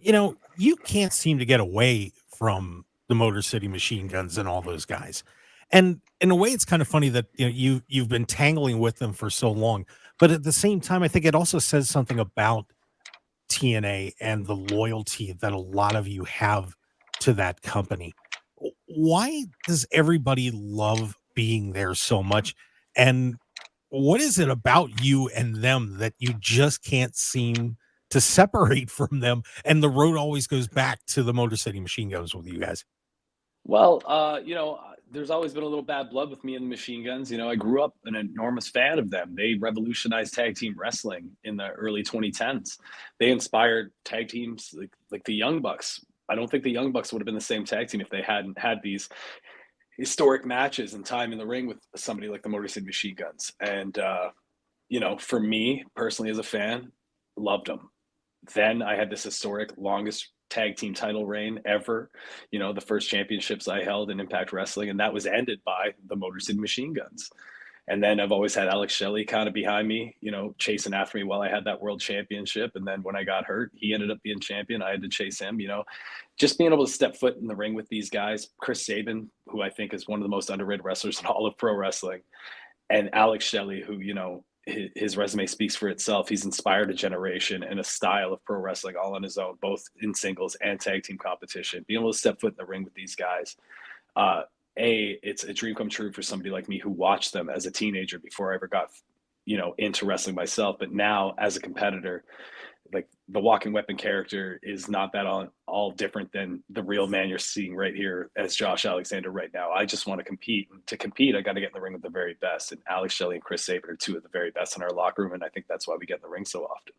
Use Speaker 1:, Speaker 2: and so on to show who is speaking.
Speaker 1: You can't seem to get away from the Motor City Machine Guns and all those guys. And in a way, it's kind of funny that you've been tangling with them for so long, but at the same time, I think it also says something about TNA and the loyalty that a lot of you have to that company. Why does everybody love being there so much? And what is it about you and them that you just can't seem to separate from them? And the road always goes back to the Motor City Machine Guns with you guys.
Speaker 2: Well, there's always been a little bad blood with me and the Machine Guns. I grew up an enormous fan of them. They revolutionized tag team wrestling in the early 2010s. They inspired tag teams like the Young Bucks. I don't think the Young Bucks would have been the same tag team if they hadn't had these historic matches and time in the ring with somebody like the Motor City Machine Guns. And for me personally as a fan, loved them. Then I had this historic longest tag team title reign ever, the first championships I held in Impact Wrestling, and that was ended by the Motor City Machine Guns. And then I've always had Alex Shelley kind of behind me, chasing after me while I had that world championship. And then when I got hurt, he ended up being champion. I had to chase him, just being able to step foot in the ring with these guys. Chris Sabin, who I think is one of the most underrated wrestlers in all of pro wrestling, and Alex Shelley, who, his resume speaks for itself. He's inspired a generation and a style of pro wrestling all on his own, both in singles and tag team competition. Being able to step foot in the ring with these guys, it's a dream come true for somebody like me who watched them as a teenager before I ever got, into wrestling myself. But now as a competitor, like the walking weapon character is not that all different than the real man you're seeing right here as Josh Alexander right now. I just want to compete. And to compete, I got to get in the ring with the very best. And Alex Shelley and Chris Sabin are two of the very best in our locker room. And I think that's why we get in the ring so often.